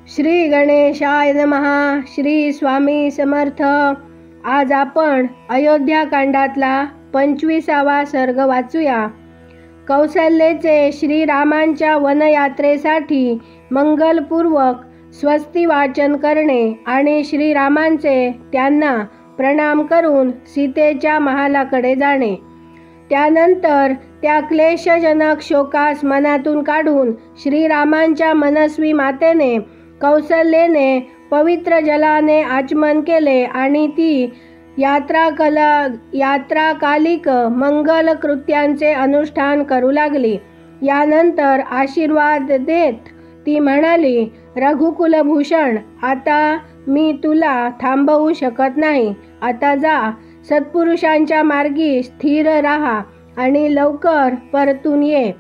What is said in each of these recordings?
श्री गणेशाय नमः. श्री स्वामी समर्थ. आज आपण अयोध्याकांडातला 25वा सर्ग वाचूया. कौसल्येचे श्रीरामांच्या वनयात्रेसाठी मंगलपूर्वक स्वस्ती वाचन करणे आणि श्रीरामांचे त्यांना प्रणाम करून सीतेच्या महालाकडे जाणे. त्यानंतर त्या क्लेशजनक शोकास मनातून काढून श्रीरामांच्या मनस्वी मातेने कौसल्येने पवित्र जलाने आचमन केले आणि ती यात्राकालिक मंगल कृत्यांचे अनुष्ठान करू लागली. यानंतर आशीर्वाद देत ती म्हणाली, रघुकुलभूषण, आता मी तुला थांबवू शकत नाही. आता जा, सत्पुरुषांच्या मार्गी स्थिर राहा आणि लवकर परतून ये.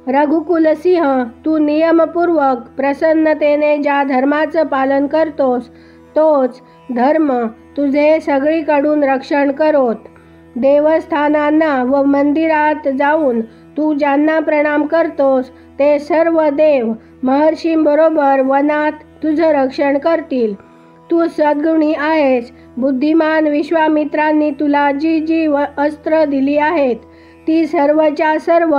रघुकुलसिंह, तू नियमपूर्वक प्रसन्नतेने ज्या धर्माचं पालन करतोस तोच धर्म तुझे सगळीकडून रक्षण करोत. देवस्थानांना व मंदिरात जाऊन तू ज्यांना प्रणाम करतोस ते सर्व देव महर्षींबरोबर वनात तुझं रक्षण करतील. तू सद्गुणी आहेस. बुद्धिमान विश्वामित्रांनी तुला जी जी अस्त्र दिली आहेत ती सर्वच्या सर्व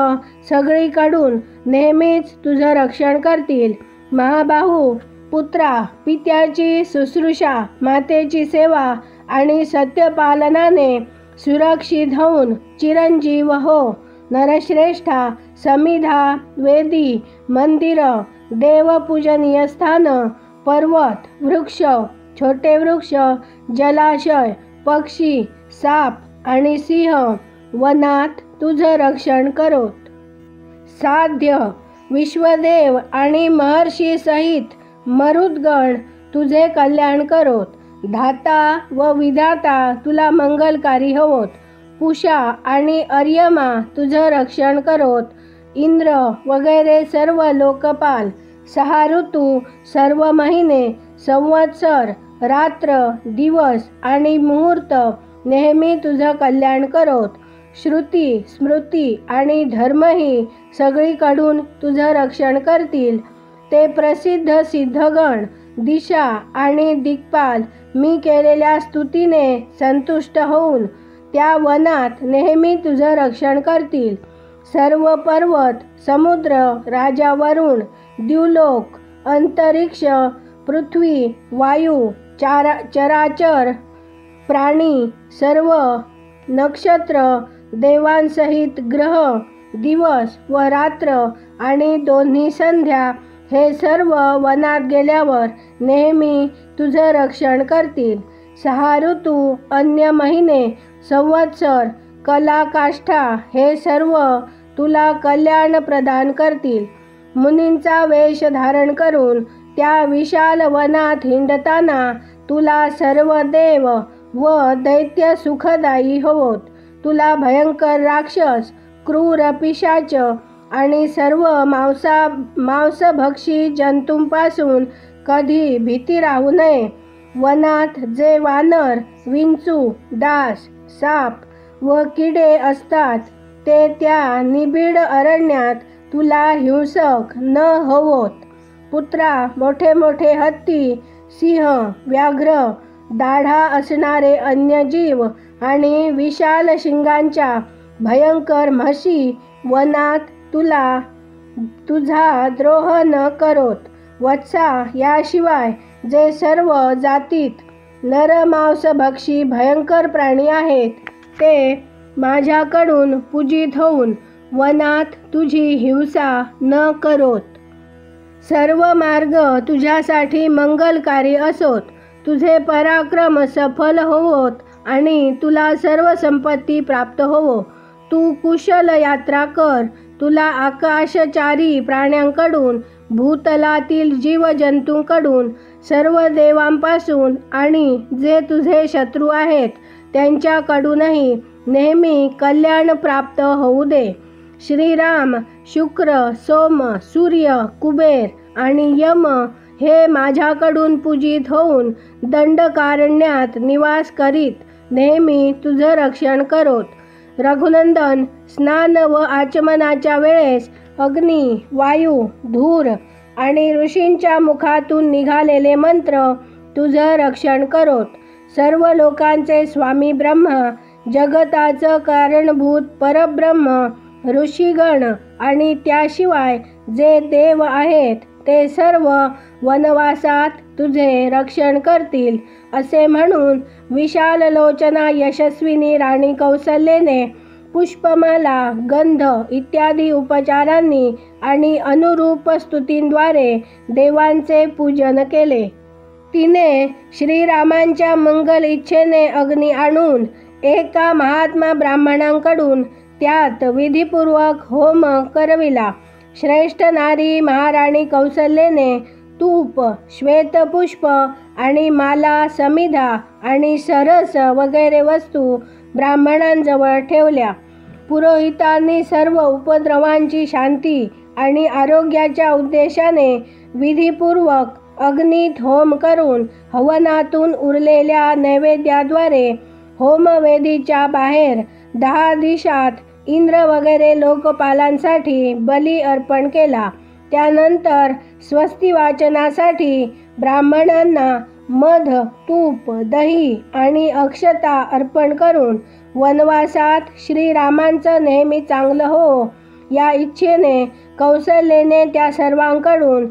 सगळीकडून नेहमीच तुझं रक्षण करतील. महाबाहू पुत्रा, पित्याची शुश्रूषा, मातेची सेवा आणि सत्यपालनाने सुरक्षित होऊन चिरंजीव हो. नरश्रेष्ठा, समिधा, वेदी, मंदिर, देवपूजनीय स्थान, पर्वत, वृक्ष, छोटे वृक्ष, जलाशय, पक्षी, साप आणि सिंह वनात तुझं रक्षण करोत. साध्य, विश्वदेव आणि महर्षी सहित मरुद्गण तुझे कल्याण करोत. धाता व विधाता तुला मंगलकारी होवोत. पुषा आणि अर्यमा तुझं रक्षण करोत. इंद्र वगैरे सर्व लोकपाल, 6 ऋतू, सर्व महिने, संवत्सर, रात्र, दिवस आणि मुहूर्त नेहमी तुझं कल्याण करोत. श्रुती, स्मृती आणि धर्मही सगळीकडून तुझं रक्षण करतील. ते प्रसिद्ध सिद्धगण, दिशा आणि दिक्पाल मी केलेल्या स्तुतीने संतुष्ट होऊन त्या वनात नेहमी तुझं रक्षण करतील. सर्व पर्वत, समुद्र, राजा वरुण, द्युलोक, अंतरिक्ष, पृथ्वी, वायू, चराचर प्राणी, सर्व नक्षत्र, देवांसहित ग्रह, दिवस व रात्र आणि दोन्ही संध्या हे सर्व वनात गेल्यावर नेहमी तुझं रक्षण करतील. 6 ऋतू, अन्य महिने, संवत्सर, कला, काष्ठा हे सर्व तुला कल्याण प्रदान करतील. मुनींचा वेश धारण करून त्या विशाल वनात हिंडताना तुला सर्व देव व दैत्य सुखदायी होवोत. तुला भयंकर राक्षस, क्रूर पिशाच आणि सर्व मांसभक्षी जंतूंपासून कधी भीती राहू नये. वनात जे वानर, विंचू, डास, साप व किडे असतात ते त्या निबिड अरण्यात तुला हिंसक न होवोत. पुत्रा, मोठे मोठे हत्ती, सिंह, व्याघ्र, दाढा असणारे अन्य जीव आणि विशाल शिंगांच्या भयंकर म्हशी वनात तुझा द्रोह न करोत. वत्सा, याशिवाय जे सर्व जातीत नरमांसभक्षी भयंकर प्राणी आहेत ते माझ्याकडून पूजित होऊन वनात तुझी हिंसा न करोत. सर्व मार्ग तुझ्यासाठी मंगलकारी असोत. तुझे पराक्रम सफल होवोत आणि तुला सर्व संपत्ती प्राप्त होवो. तू कुशल यात्रा कर. तुला आकाशचारी प्राण्यांकडून, भूतलातील जीवजंतूंकडून, सर्व देवांपासून आणि जे तुझे शत्रू आहेत त्यांच्याकडूनही नेहमी कल्याण प्राप्त होऊ दे. श्रीराम, शुक्र, सोम, सूर्य, कुबेर आणि यम हे माझ्याकडून पूजित होऊन दंडकारण्यात निवास करीत नेहमी तुझं रक्षण करोत. रघुनंदन, स्नान व आचमनाच्या वेळेस अग्नी, वायू, धूर, आणि ऋषींच्या मुखातून निघालेले मंत्र तुझं रक्षण करोत. सर्व लोकांचे स्वामी ब्रह्मा, जगताचं कारणभूत परब्रह्म, ऋषीगण आणि त्याशिवाय जे देव आहेत ते सर्व वनवासात तुझे रक्षण करतील. असे म्हणून विशाल लोचना यशस्विनी राणी कौसल्येने पुष्पमाला, गंध इत्यादी उपचारांनी आणि अनुरूप स्तुतींद्वारे देवांचे पूजन केले. तिने श्रीरामांच्या मंगल इच्छेने अग्नी आणून एका महात्मा ब्राह्मणांकडून त्यात विधिपूर्वक होम करविला. श्रेष्ठ नारी महाराणी कौसल्येने तूप, श्वेतपुष्प आणि माला, समिधा आणि सरस वगैरे वस्तू ब्राह्मणांजवळ ठेवल्या. पुरोहितांनी सर्व उपद्रवांची शांती आणि आरोग्याच्या उद्देशाने विधिपूर्वक अग्नीत होम करून हवनातून उरलेल्या नैवेद्याद्वारे होमवेदीच्या बाहेर 10 दिशात इंद्र वगैरे लोकपालांसाठी बली अर्पण केला. त्यानंतर स्वस्ती वाचनासाठी ब्राह्मणांना मध, तूप, दही आणि अक्षता अर्पण करून वनवासात श्रीरामांचं नेहमी चांगलं हो या इच्छेने कौसल्येने त्या सर्वांकडून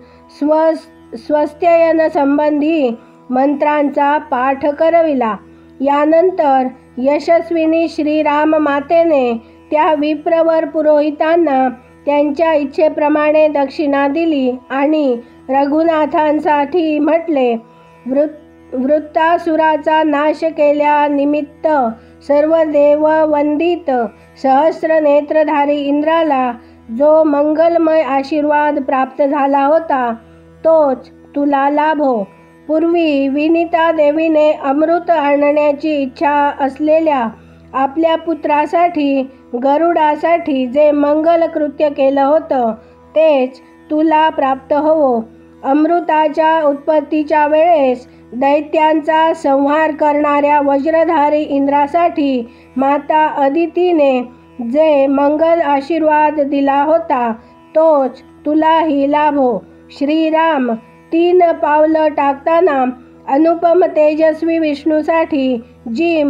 स्वस्त्ययन संबंधी मंत्रांचा पाठ करविला. यानंतर यशस्विनी श्रीराम मातेने त्या विप्रवर पुरोहितांना त्यांच्या इच्छेप्रमाणे दक्षिणा दिली आणि रघुनाथांसाठी म्हटले, वृत्तासुराचा नाश केल्यानिमित्त सर्व देव वंदित सहस्रनेत्रधारी इंद्राला जो मंगलमय आशीर्वाद प्राप्त झाला होता तोच तुला लाभो. पूर्वी विनिता देवीने अमृत आणण्याची इच्छा असलेल्या आपल्या पुत्रासाठी गरुडासाठी जे मंगल कृत्य केलं होतं तेच तुला प्राप्त होवो. अमृताच्या उत्पत्तीच्या वेळेस दैत्यांचा संहार करणाऱ्या वज्रधारी इंद्रासाठी माता अदितीने जे मंगल आशीर्वाद दिला होता तोच तुलाही लाभो. श्रीराम 3 पावलं टाकताना अनुपम तेजस्वी विष्णूसाठी जी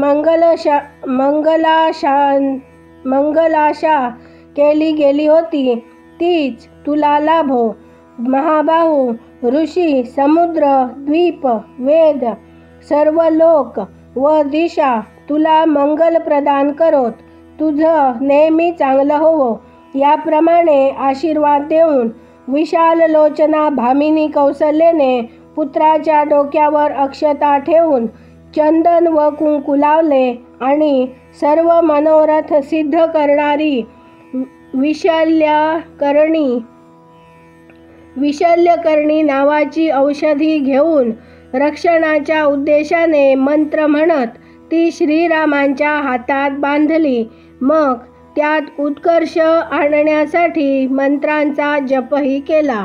मंगलाशा केली गेली होती तीच तुला लाभो. महाबाहू, ऋषी, समुद्र, द्वीप, वेद, सर्व लोक व दिशा तुला मंगल प्रदान करोत. तुझं नेहमी चांगलं होवो याप्रमाणे आशीर्वाद देऊन विशाल लोचना भामिनी कौसल्येने पुत्राच्या डोक्यावर अक्षता ठेवून चंदन व कुंकू लावले आणि सर्व मनोरथ सिद्ध करणारी विशल्यकर्णी नावाची औषधी घेऊन रक्षणाच्या उद्देशाने मंत्र म्हणत ती श्रीरामांच्या हातात बांधली. मग त्यात उत्कर्ष आणण्यासाठी मंत्रांचा जपही केला.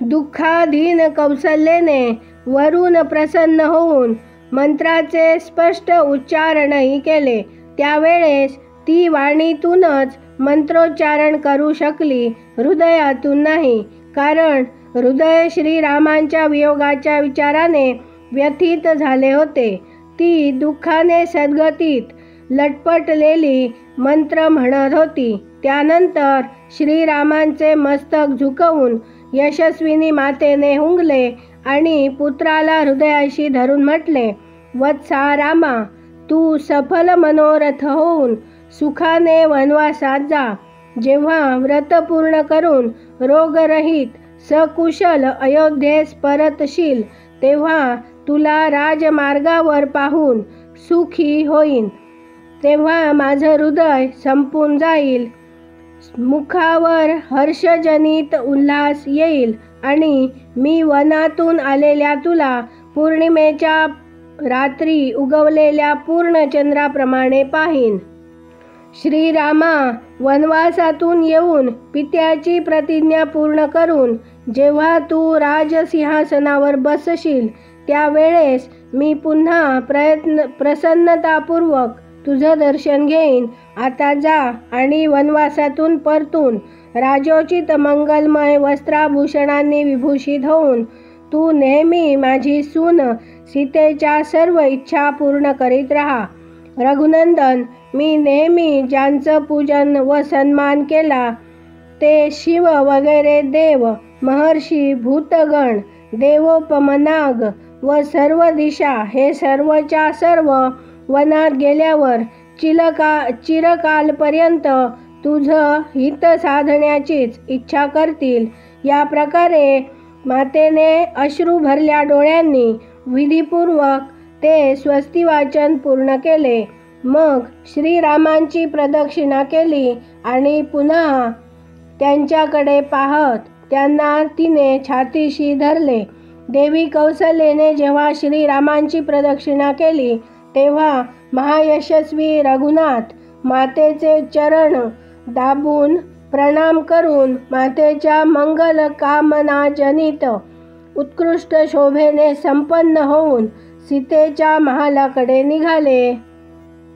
दुःखाधीन कौसल्येने वरून प्रसन्न होऊन मंत्राचे स्पष्ट उच्चारणही केले. त्यावेळेस ती वाणीतूनच मंत्रोच्चारण करू शकली, हृदयातून नाही. कारण हृदय श्रीरामांच्या वियोगाच्या विचाराने व्यथित झाले होते. ती दुःखाने सद्गतीत लटपटलेली मंत्र म्हणत होती. त्यानंतर श्रीरामांचे मस्तक झुकवून यशस्विनी मातेने हुंगले आणि पुत्राला हृदयाशी धरून म्हटले, वत्सा रामा, तू सफल मनोरथ होऊन सुखाने वनवासात जा. जेव्हा व्रत पूर्ण करून रोगरहित सकुशल अयोध्येस परतशील तेव्हा तुला राजमार्गावर पाहून सुखी होईन. तेव्हा माझं हृदय संपून जाईल, मुखावर हर्षजनित उल्हास येईल आणि मी वनातून आलेल्या तुला पौर्णिमेच्या रात्री उगवलेल्या पूर्णचंद्राप्रमाणे पाहीन. श्रीरामा, वनवासातून येऊन पित्याची प्रतिज्ञा पूर्ण करून जेव्हा तू राजसिंहासनावर बसशील त्यावेळेस मी पुन्हा प्रसन्नतापूर्वक तुझं दर्शन घेईन. आता जा आणि वनवासातून परतून राजोचित मंगलमय वस्त्राभूषणांनी विभूषित होऊन तू नेहमी माझी सून सीतेच्या सर्व इच्छा पूर्ण करीत राहा. रघुनंदन, मी नेहमी ज्यांचं पूजन व सन्मान केला ते शिव वगैरे देव, महर्षी, भूतगण, देवोपमनाग व सर्व दिशा हे सर्वच्या सर्व वनात गेल्यावर चिरकालपर्यंत तुझं हित साधण्याचीच इच्छा करतील. या प्रकारे मातेने अश्रू भरल्या डोळ्यांनी विधीपूर्वक ते स्वस्तिवाचन पूर्ण केले. मग श्रीरामांची प्रदक्षिणा केली आणि पुन्हा त्यांच्याकडे पाहत त्यांना तिने छातीशी धरले. देवी कौसल्येने जेव्हा श्रीरामांची प्रदक्षिणा केली तेव्हा महायशस्वी रघुनाथ मातेचे चरण दाबून प्रणाम करून मातेच्या मंगल कामनाजनित उत्कृष्ट शोभेने संपन्न होऊन सीतेच्या महालाकडे निघाले.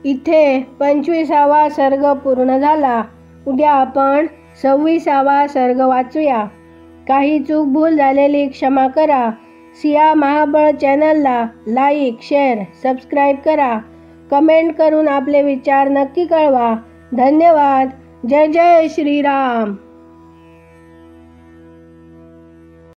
इथे 25वा सर्ग पूर्ण झाला. उद्या आपण 26वा सर्ग वाचूया. काही चूक भूल झालेली क्षमा करा. सिया महाबळ चॅनलला लाईक, शेअर, सबस्क्राईब करा. कमेंट करून आपले विचार नक्की कळवा. धन्यवाद. जय जय श्रीराम.